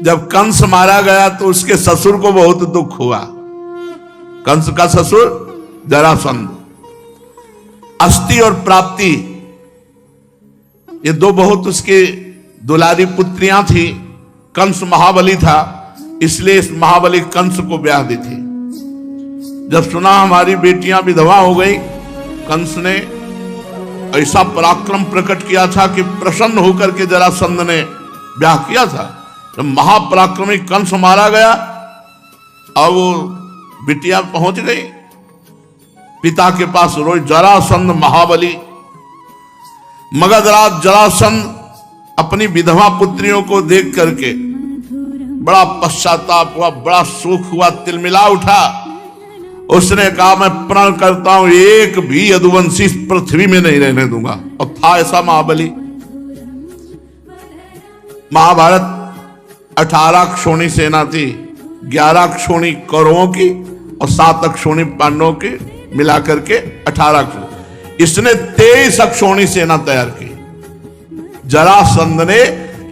जब कंस मारा गया तो उसके ससुर को बहुत दुख हुआ। कंस का ससुर जरासंध। अस्थि और प्राप्ति ये दो बहुत उसके दुलारी पुत्रियां थी। कंस महाबली था, इसलिए इस महाबली कंस को ब्याह दी थी। जब सुना हमारी बेटियां विधवा हो गई, कंस ने ऐसा पराक्रम प्रकट किया था कि प्रसन्न होकर के जरासंध ने ब्याह किया था। जब महापराक्रमी कंस मारा गया, अब वो बिटिया पहुंच गई पिता के पास, रोज जरासंध महाबली। मगधराज जरासंध अपनी विधवा पुत्रियों को देख करके बड़ा पश्चाताप हुआ, बड़ा सुख हुआ, तिलमिला उठा। उसने कहा मैं प्रण करता हूं एक भी यदुवंशी इस पृथ्वी में नहीं रहने दूंगा। और था ऐसा महाबली। महाभारत 18 अक्षोणी सेना थी, 11 अक्षोणी कौरवों की और 7 अक्षोणी पांडवों की, मिलाकर के 18 अक्षोणी। इसने 23 अक्षोणी सेना तैयार की। जरासंध ने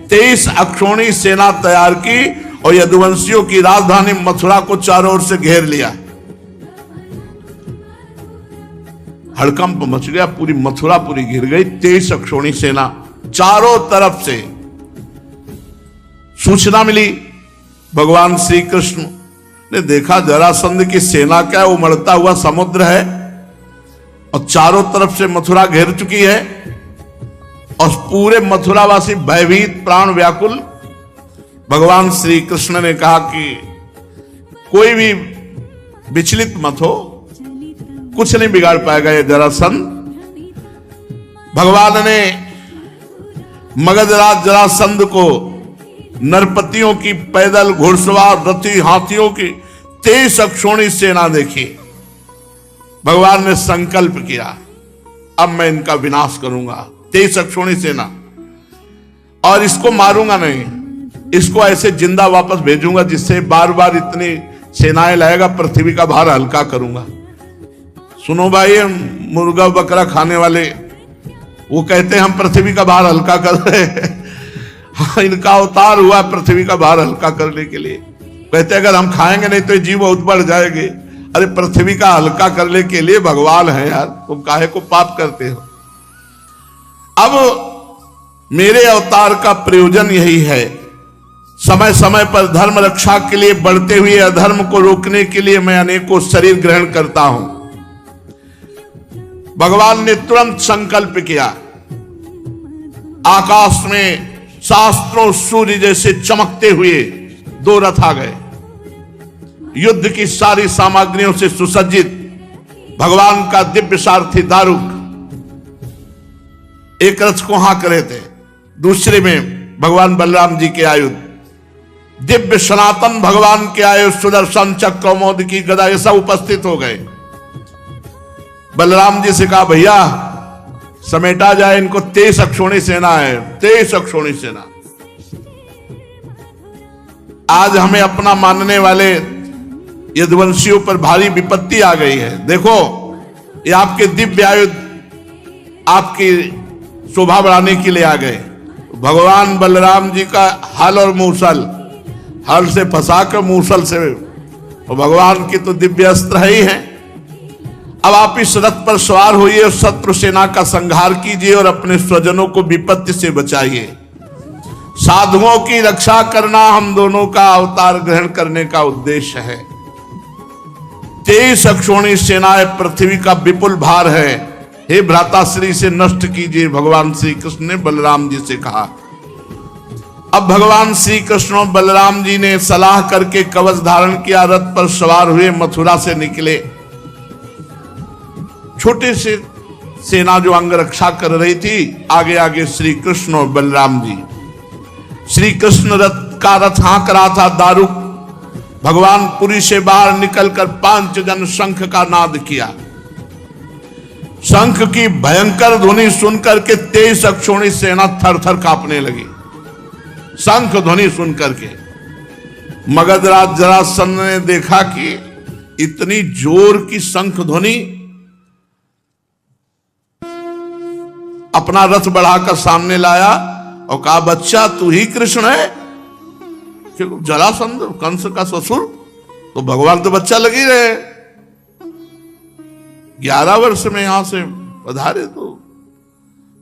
23 अक्षोणी सेना तैयार की और यदुवंशियों की राजधानी मथुरा को चारों ओर से घेर लिया। हड़कंप मच गया, पूरी मथुरा पूरी घिर गई। 23 अक्षोणी सेना, चारों तरफ से सूचना मिली। भगवान श्री कृष्ण ने देखा जरासंध की सेना क्या है, उमड़ता हुआ समुद्र है और चारों तरफ से मथुरा घेर चुकी है और पूरे मथुरावासी भयभीत, प्राण व्याकुल। भगवान श्री कृष्ण ने कहा कि कोई भी विचलित मत हो, कुछ नहीं बिगाड़ पाएगा ये जरासंध। भगवान ने मगधराज जरासंध को नरपतियों की पैदल, घुड़सवार, रथी, हाथियों की 23 अक्षोणी सेना देखी। भगवान ने संकल्प किया अब मैं इनका विनाश करूंगा। 23 अक्षोणी सेना, और इसको मारूंगा नहीं, इसको ऐसे जिंदा वापस भेजूंगा जिससे बार बार इतनी सेनाएं लाएगा, पृथ्वी का भार हल्का करूंगा। सुनो भाई, मुर्गा बकरा खाने वाले वो कहते हैं हम पृथ्वी का भार हल्का कर रहे हैं। हाँ, इनका अवतार हुआ पृथ्वी का भार हल्का करने के लिए। कहते अगर हम खाएंगे नहीं तो जीव बहुत बढ़ जाएंगे। अरे पृथ्वी का हल्का करने के लिए भगवान है यार, तुम काहे को पाप करते हो। अब मेरे अवतार का प्रयोजन यही है, समय समय पर धर्म रक्षा के लिए, बढ़ते हुए अधर्म को रोकने के लिए मैं अनेकों शरीर ग्रहण करता हूं। भगवान ने तुरंत संकल्प किया। आकाश में शास्त्रों सूर्य जैसे चमकते हुए 2 रथ आ गए, युद्ध की सारी सामग्रियों से सुसज्जित। भगवान का दिव्य सारथी दारुक एक रथ को हाँक रहे थे, दूसरे में भगवान बलराम जी के आयुध, दिव्य सनातन भगवान के आयुध, सुदर्शन चक्र, कौमोदकी गदा, ये सब उपस्थित हो गए। बलराम जी से कहा भैया समेटा जाए इनको, 23 अक्षोणी सेना है, 23 अक्षोणी सेना। आज हमें अपना मानने वाले यदुवंशियों पर भारी विपत्ति आ गई है। देखो ये आपके दिव्य आयुध आपकी शोभा बढ़ाने के लिए आ गए। भगवान बलराम जी का हल और मूसल, हल से फंसा कर मूसल से, और भगवान की तो दिव्य अस्त्र है ही है। अब आप इस रथ पर सवार होइए और शत्रु सेना का संहार कीजिए और अपने स्वजनों को विपत्ति से बचाइए। साधुओं की रक्षा करना हम दोनों का अवतार ग्रहण करने का उद्देश्य है। 23 अक्षोणी सेनाएं पृथ्वी का विपुल भार है, हे भ्राताश्री से नष्ट कीजिए, भगवान श्री कृष्ण ने बलराम जी से कहा। अब भगवान श्री कृष्ण और बलराम जी ने सलाह करके कवच धारण किया, रथ पर सवार हुए, मथुरा से निकले। छोटे से सेना जो अंग रक्षा कर रही थी, आगे आगे श्री कृष्ण और बलराम जी। श्री कृष्ण रथ हाँक रहा था दारुक। भगवान पुरी से बाहर निकलकर 5 जन शंख का नाद किया। शंख की भयंकर ध्वनि सुनकर के 23 अक्षोणी सेना थर थर कांपने लगी। शंख ध्वनि सुनकर के मगधराज जरासंध ने देखा कि इतनी जोर की शंख ध्वनि, अपना रथ बढ़ाकर सामने लाया और कहा बच्चा तू ही कृष्ण है? क्योंकि जरासंध कंस का ससुर, तो भगवान तो बच्चा लग ही रहे। 11 वर्ष में यहां से पधारे तो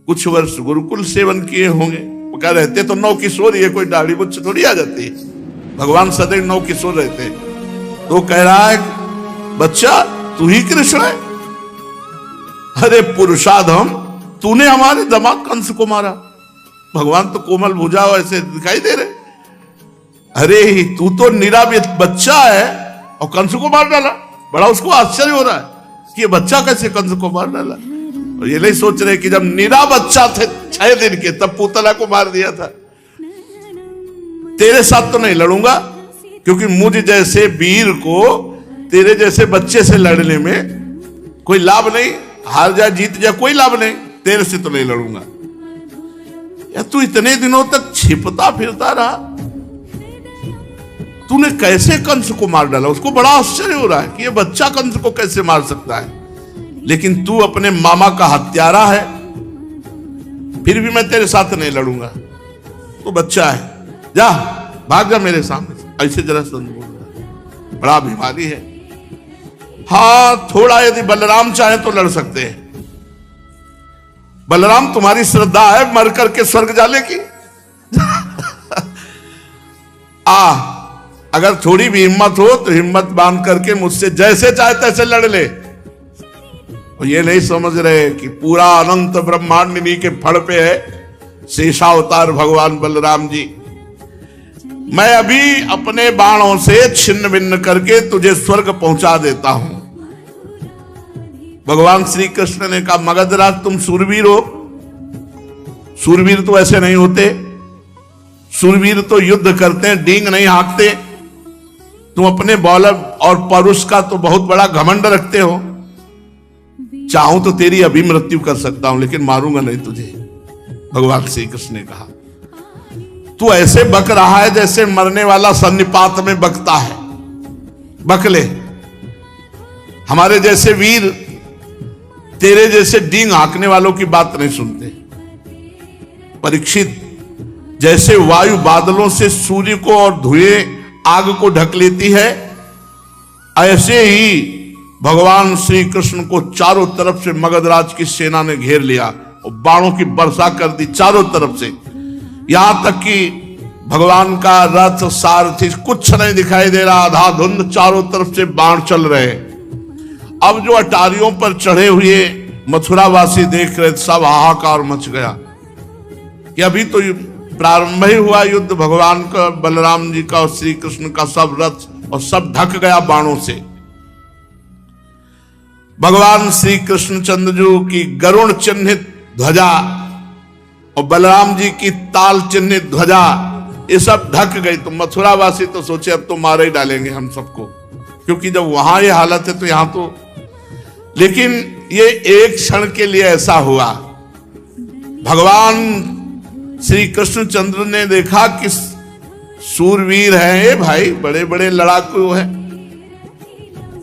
कुछ वर्ष गुरुकुल सेवन किए होंगे। वो कह रहते तो 9 किशोर, ये कोई दाढ़ी मुझ थोड़ी आ जाती है। भगवान सदैव 9 किशोर रहते। तो कह रहा है बच्चा तू ही कृष्ण है? अरे पुरुषाधम, तूने हमारे दामाद कंस को मारा। भगवान तो कोमल भुजा ऐसे दिखाई दे रहे। अरे तू तो निरामित बच्चा है और कंस को मार डाला। बड़ा उसको आश्चर्य हो रहा है कि ये बच्चा कैसे कंस को मार डाला। और ये नहीं सोच रहे कि जब निरा बच्चा थे 6 दिन के, तब पूतना को मार दिया था। तेरे साथ तो नहीं लड़ूंगा, क्योंकि मुझ जैसे वीर को तेरे जैसे बच्चे से लड़ने में कोई लाभ नहीं। हार जाए जीत जाए कोई लाभ नहीं, तेरे से तो नहीं लड़ूंगा। या तू इतने दिनों तक छिपता फिरता रहा, तूने कैसे कंस को मार डाला? उसको बड़ा आश्चर्य हो रहा है कि ये बच्चा कंस को कैसे मार सकता है। लेकिन तू अपने मामा का हत्यारा है, फिर भी मैं तेरे साथ नहीं लड़ूंगा। तो बच्चा है, जा भाग जा मेरे सामने से। ऐसे जरासंध बोल रहा है, बड़ा बीमारी है। हाँ, थोड़ा यदि बलराम चाहे तो लड़ सकते हैं। बलराम तुम्हारी श्रद्धा है मर करके स्वर्ग जाने की। अगर थोड़ी भी हिम्मत हो तो हिम्मत बांध करके मुझसे जैसे चाहे तैसे लड़ ले। और ये नहीं समझ रहे कि पूरा अनंत ब्रह्मांड इन्हीं के फड़ पे है। शेषावतार भगवान बलराम जी, मैं अभी अपने बाणों से छिन्न भिन्न करके तुझे स्वर्ग पहुंचा देता हूं। भगवान श्री कृष्ण ने कहा मगधराज तुम सूरवीर हो। सूरवीर तो ऐसे नहीं होते। सूरवीर तो युद्ध करते हैं, डींग नहीं हाँकते। तुम अपने बल और परुष का तो बहुत बड़ा घमंड रखते हो। चाहूं तो तेरी अभी मृत्यु कर सकता हूं, लेकिन मारूंगा नहीं तुझे। भगवान श्री कृष्ण ने कहा तू ऐसे बक रहा है जैसे मरने वाला सन्निपात में बकता है। बक ले। हमारे जैसे वीर तेरे जैसे डींग हाँकने वालों की बात नहीं सुनते। परीक्षित, जैसे वायु बादलों से सूर्य को और धुएं आग को ढक लेती है, ऐसे ही भगवान श्री कृष्ण को चारों तरफ से मगधराज की सेना ने घेर लिया और बाणों की वर्षा कर दी चारों तरफ से। यहां तक कि भगवान का रथ सारथी कुछ नहीं दिखाई दे रहा, आधा धुंध, चारों तरफ से बाण चल रहे। अब जो अटारियों पर चढ़े हुए मथुरावासी देख रहे, सब हाहाकार मच गया कि अभी तो प्रारंभ ही हुआ युद्ध। भगवान का, बलराम जी का और श्री कृष्ण का सब रथ और सब ढक गया बाणों से। भगवान श्री कृष्णचंद्र जी की गरुण चिन्हित ध्वजा और बलराम जी की ताल चिन्हित ध्वजा, ये सब ढक गई। तो मथुरावासी तो सोचे अब तो मार ही डालेंगे हम सबको, क्योंकि जब वहां ये हालत है तो यहां तो। लेकिन ये एक क्षण के लिए ऐसा हुआ। भगवान श्री कृष्णचंद्र ने देखा कि सूरवीर है भाई, बड़े बड़े लड़ाकू हैं।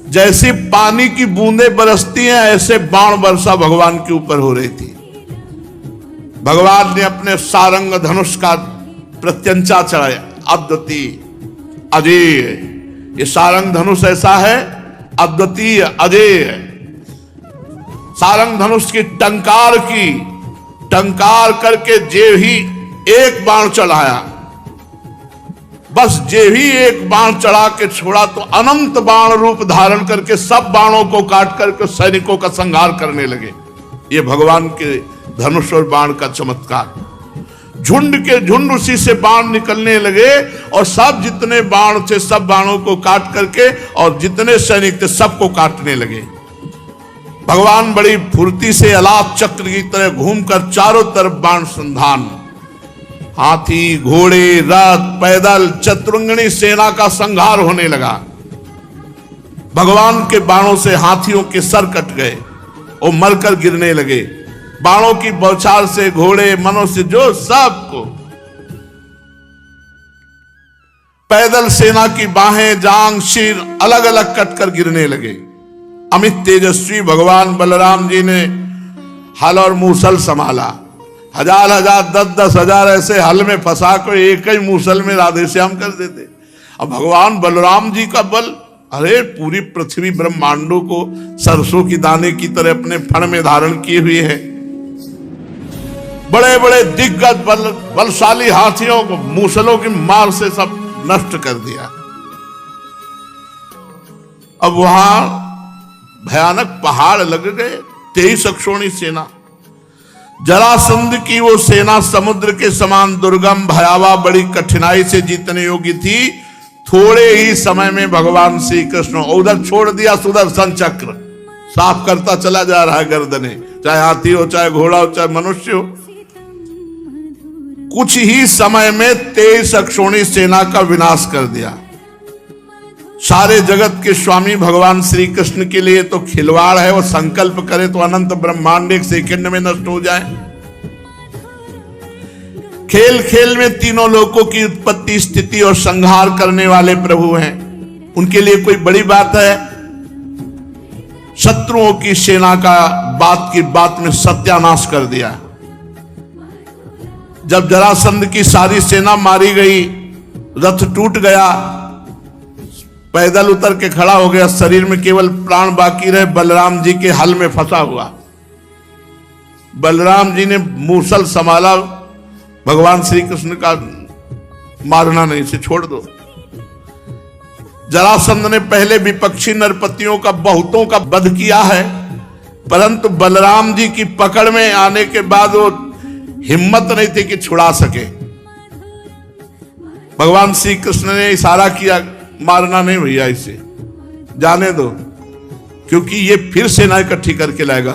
जैसे पानी की बूंदें बरसती हैं, ऐसे बाण वर्षा भगवान के ऊपर हो रही थी। भगवान ने अपने सारंग धनुष का प्रत्यंचा चढ़ाया, अद्वितीय अजेय। ये सारंग धनुष ऐसा है, अद्वितीय अजेय। सारंग धनुष की टंकार करके जे ही एक बाण चढ़ाया, बस जे ही एक बाण चढ़ा के छोड़ा तो अनंत बाण रूप धारण करके सब बाणों को काट करके सैनिकों का संहार करने लगे। ये भगवान के धनुष और बाण का चमत्कार। झुंड के झुंड उसी से बाण निकलने लगे और सब जितने बाण थे सब बाणों को काट करके और जितने सैनिक थे सबको काटने लगे। भगवान बड़ी फुर्ती से अलाप चक्र की तरह घूमकर चारों तरफ बाण संधान। हाथी, घोड़े, रथ, पैदल, चतुरंगनी सेना का संहार होने लगा। भगवान के बाणों से हाथियों के सर कट गए और मरकर गिरने लगे। बाणों की बौछार से घोड़े, मनुष्य, जो सबको। पैदल सेना की बाहें, जांग, सिर अलग अलग कटकर गिरने लगे। अमित तेजस्वी भगवान बलराम जी ने हल और मूसल संभाला। हजार हजार 10-10 हजार ऐसे हल में फंसा कर एक ही मूसल में राधे श्याम कर देते। अब भगवान बलराम जी का बल, अरे पूरी पृथ्वी ब्रह्मांडों को सरसों की दाने की तरह अपने फण में धारण किए हुए है। बड़े बड़े दिग्गज बलशाली हाथियों को मूसलों की मार से सब नष्ट कर दिया। अब वहां भयानक पहाड़ लग गए। 23 अक्षोणी सेना, जरासंध की वो सेना समुद्र के समान दुर्गम भयावह बड़ी कठिनाई से जीतने योग्य थी। थोड़े ही समय में भगवान श्री कृष्ण उधर छोड़ दिया सुदर्शन चक्र, साफ करता चला जा रहा है गर्दने, चाहे हाथी हो, चाहे घोड़ा हो, चाहे मनुष्य हो। कुछ ही समय में 23 अक्षोणी सेना का विनाश कर दिया। सारे जगत के स्वामी भगवान श्री कृष्ण के लिए तो खिलवाड़ है, वो संकल्प करे तो अनंत ब्रह्मांड एक सेकंड में नष्ट हो जाए। खेल खेल में तीनों लोकों की उत्पत्ति, स्थिति और संहार करने वाले प्रभु हैं, उनके लिए कोई बड़ी बात है? शत्रुओं की सेना का बात की बात में सत्यानाश कर दिया। जब जरासंध की सारी सेना मारी गई, रथ टूट गया, पैदल उतर के खड़ा हो गया, शरीर में केवल प्राण बाकी रहे, बलराम जी के हल में फंसा हुआ। बलराम जी ने मूसल संभाला, भगवान श्री कृष्ण का मारना नहीं, से छोड़ दो। जरासंध ने पहले विपक्षी नरपतियों का बहुतों का वध किया है, परंतु बलराम जी की पकड़ में आने के बाद वो हिम्मत नहीं थी कि छुड़ा सके। भगवान श्री कृष्ण ने इशारा किया, मारना नहीं भैया, इसे जाने दो, क्योंकि ये फिर सेना इकट्ठी करके लाएगा,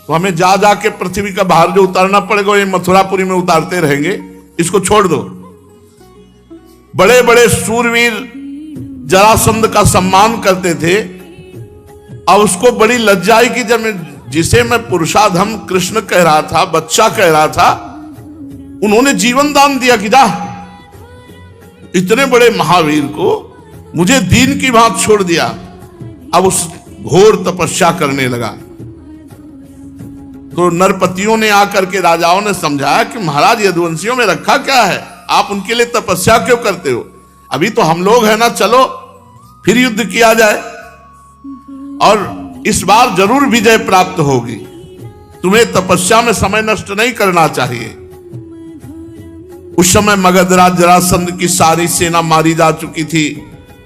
तो हमें जा जाके पृथ्वी का बाहर जो उतारना पड़ेगा, ये मथुरापुरी में उतारते रहेंगे, इसको छोड़ दो। बड़े बड़े सूरवीर जरासंध का सम्मान करते थे। अब उसको बड़ी लज्जा आई कि जब जिसे मैं पुरुषाधम कृष्ण कह रहा था, बच्चा कह रहा था, उन्होंने जीवन दान दिया कि जा, इतने बड़े महावीर को मुझे दीन की बात छोड़ दिया। अब उस घोर तपस्या करने लगा। तो नरपतियों ने आकर के राजाओं ने समझाया कि महाराज यदुवंशियों में रखा क्या है, आप उनके लिए तपस्या क्यों करते हो? अभी तो हम लोग हैं ना, चलो फिर युद्ध किया जाए और इस बार जरूर विजय प्राप्त होगी। तुम्हें तपस्या में समय नष्ट नहीं करना चाहिए। उस समय मगधराज जरासंध की सारी सेना मारी जा चुकी थी।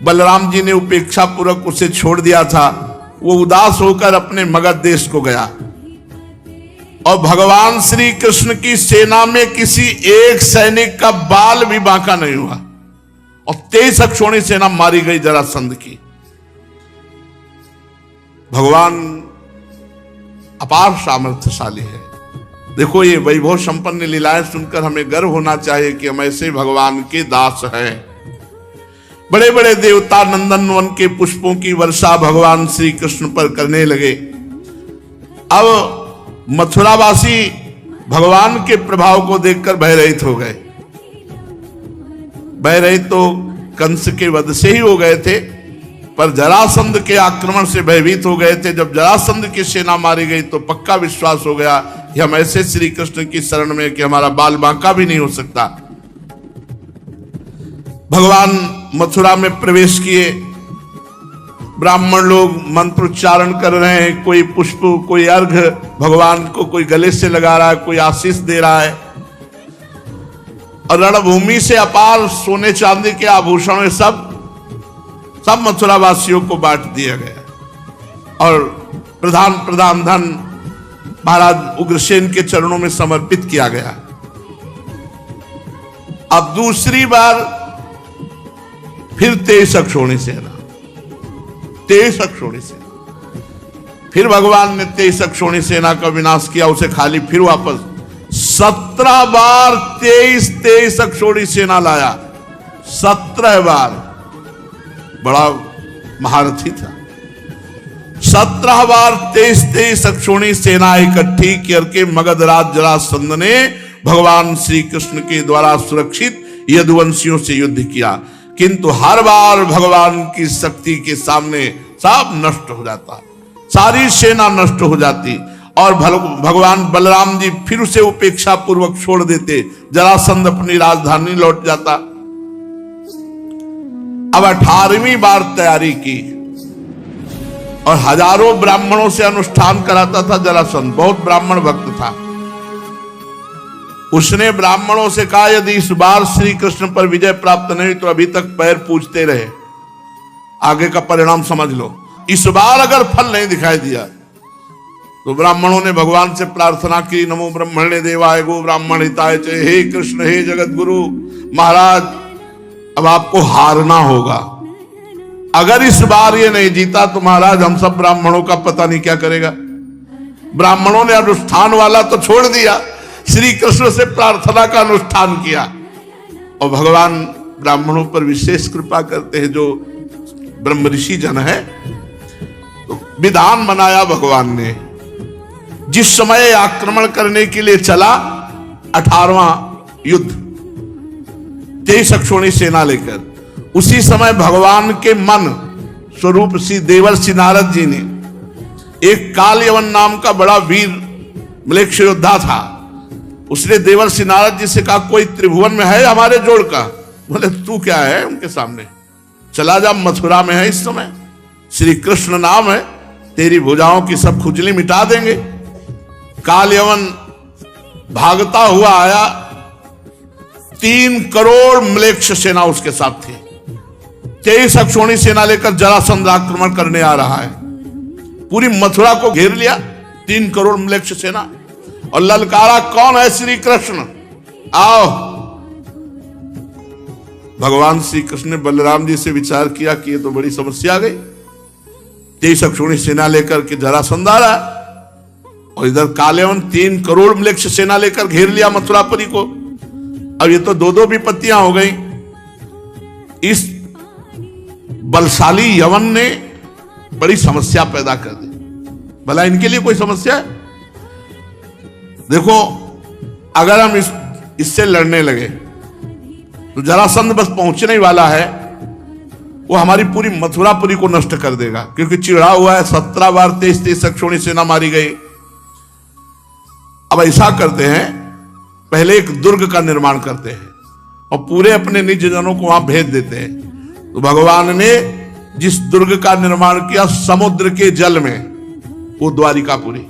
बलराम जी ने उपेक्षा पूर्वक उसे छोड़ दिया था। वो उदास होकर अपने मगध देश को गया और भगवान श्री कृष्ण की सेना में किसी एक सैनिक का बाल भी बांका नहीं हुआ और 23 अक्षोणी सेना मारी गई जरासंध की। भगवान अपार सामर्थ्यशाली है। देखो, ये वैभव संपन्न लीलाएं सुनकर हमें गर्व होना चाहिए कि हम ऐसे भगवान के दास हैं। बड़े बड़े देवता नंदन वन के पुष्पों की वर्षा भगवान श्री कृष्ण पर करने लगे। अब मथुरावासी भगवान के प्रभाव को देखकर भयरहित हो गए। भयरहित तो कंस के वध से ही हो गए थे, पर जरासंध के आक्रमण से भयभीत हो गए थे। जब जरासंध की सेना मारी गई तो पक्का विश्वास हो गया कि हम ऐसे श्री कृष्ण की शरण में कि हमारा बाल बांका भी नहीं हो सकता। भगवान मथुरा में प्रवेश किए। ब्राह्मण लोग मंत्रोच्चारण कर रहे हैं, कोई पुष्प, कोई अर्घ भगवान को, कोई गले से लगा रहा है, कोई आशीष दे रहा है। और रणभूमि से अपार सोने चांदी के आभूषण सब मथुरा वासियों को बांट दिया गया और प्रधान धन महाराज उग्रसेन के चरणों में समर्पित किया गया। अब दूसरी बार फिर 23 अक्षोणी सेना, 23 अक्षोणी सेना, फिर भगवान ने 23 अक्षोणी सेना का विनाश किया, उसे खाली फिर वापस 17 बार 23 अक्षोणी सेना लाया। 17 बार, बड़ा महारथी था। 17 बार 23 अक्षोणी सेना इकट्ठी करके मगधराज जरासंध ने भगवान श्री कृष्ण के द्वारा सुरक्षित यदुवंशियों से युद्ध किया, किंतु हर बार भगवान की शक्ति के सामने सब नष्ट हो जाता, सारी सेना नष्ट हो जाती और भगवान बलराम जी फिर उसे उपेक्षा पूर्वक छोड़ देते, जरासंध अपनी राजधानी लौट जाता। अब 18वीं बार तैयारी की और हजारों ब्राह्मणों से अनुष्ठान कराता था जरासंध, बहुत ब्राह्मण भक्त था। उसने ब्राह्मणों से कहा यदि इस बार श्री कृष्ण पर विजय प्राप्त नहीं तो अभी तक पैर पूजते रहे, आगे का परिणाम समझ लो। इस बार अगर फल नहीं दिखाई दिया तो ब्राह्मणों ने भगवान से प्रार्थना की, नमो ब्रह्मणे देवाय गो ब्राह्मण हिताय च, हे कृष्ण हे जगत गुरु महाराज अब आपको हारना होगा, अगर इस बार ये नहीं जीता तो महाराज हम सब ब्राह्मणों का पता नहीं क्या करेगा। ब्राह्मणों ने अनुष्ठान वाला तो छोड़ दिया, श्री कृष्ण से प्रार्थना का अनुष्ठान किया और भगवान ब्राह्मणों पर विशेष कृपा करते हैं। जो ब्रह्म ऋषि जन है तो विधान बनाया भगवान ने, जिस समय आक्रमण करने के लिए चला 18वां युद्ध 23 अक्षोणी सेना लेकर, उसी समय भगवान के मन स्वरूप श्री देवर्षि नारद जी ने एक काल यवन नाम का बड़ा वीर म्लेच्छ योद्धा था, उसने देवर्षि नारद जी से कहा कोई त्रिभुवन में है हमारे जोड़ का? बोले तू क्या है उनके सामने, चला जा मथुरा में है इस समय, श्री कृष्ण नाम है, तेरी भुजाओं की सब खुजली मिटा देंगे। काल यवन भागता हुआ आया, 3 करोड़ म्लेच्छ सेना उसके साथ थी, 23 अक्षोणी सेना लेकर जरासंध आक्रमण करने आ रहा है, पूरी मथुरा को घेर लिया 3 करोड़ म्लेच्छ सेना और ललकारा कौन है? श्री कृष्ण आओ। भगवान श्री कृष्ण ने बलराम जी से विचार किया कि ये तो बड़ी समस्या आ गई, 23 अक्षोणी सेना लेकर के जरासंध आ रहा है और इधर कालेवन 3 करोड़ म्लेच्छ सेना लेकर घेर लिया मथुरापुरी को। अब ये तो दो विपत्तियां हो गई। इस बलशाली यवन ने बड़ी समस्या पैदा कर दी। भला इनके लिए कोई समस्या है? देखो अगर हम इससे लड़ने लगे तो जरासंध बस पहुंचने ही वाला है, वो हमारी पूरी मथुरापुरी को नष्ट कर देगा, क्योंकि चिढ़ा हुआ है। 17 बार 23 अक्षोणी सेना मारी गई। अब ऐसा करते हैं, पहले एक दुर्ग का निर्माण करते हैं और पूरे अपने निज जनों को वहां भेज देते हैं। तो भगवान ने जिस दुर्ग का निर्माण किया समुद्र के जल में, वो द्वारिकापुरी,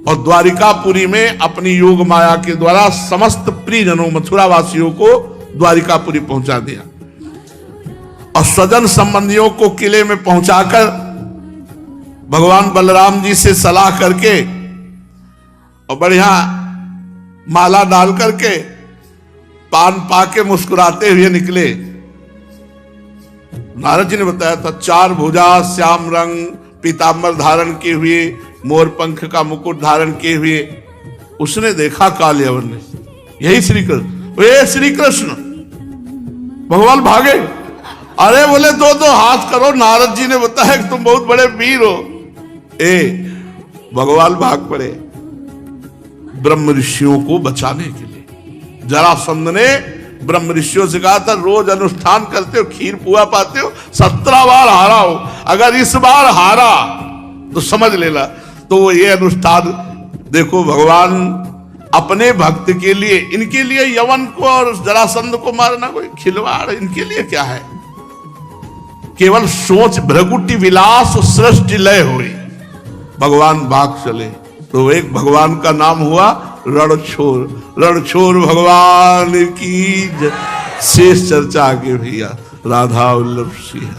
और द्वारिकापुरी में अपनी योग माया के द्वारा समस्त प्रियजनों मथुरा वासियों को द्वारिकापुरी पहुंचा दिया और स्वजन संबंधियों को किले में पहुंचाकर भगवान बलराम जी से सलाह करके और बढ़िया माला डाल करके पान पाके मुस्कुराते हुए निकले। नारद जी ने बताया था 4 भुजा श्याम रंग पीतांबर धारण किए हुए, मोर पंख का मुकुट धारण किए हुए उसने देखा काल यवन ने, यही श्री कृष्ण। वे श्री कृष्ण भगवान भागे, अरे बोले दो हाथ करो, नारद जी ने बताया कि तुम बहुत बड़े वीर हो। भगवान भाग पड़े ब्रह्म ऋषियों को बचाने के लिए। जरासंध ने ब्रह्म ऋषियों से कहा था रोज अनुष्ठान करते हो, खीर पुआ पाते हो, 17 बार हारा हो, अगर इस बार हारा तो समझ लेना। तो ये अनुष्ठान देखो, भगवान अपने भक्त के लिए, इनके लिए यवन को और जरासंध को मारना कोई खिलवाड़ इनके लिए क्या है? केवल सोच भ्रगुटी विलास सृष्टि लय हुई, भगवान भाग चले। तो एक भगवान का नाम हुआ रणछोर। रणछोर भगवान की शेष चर्चा आगे भैया। राधा वल्लभ सिंह।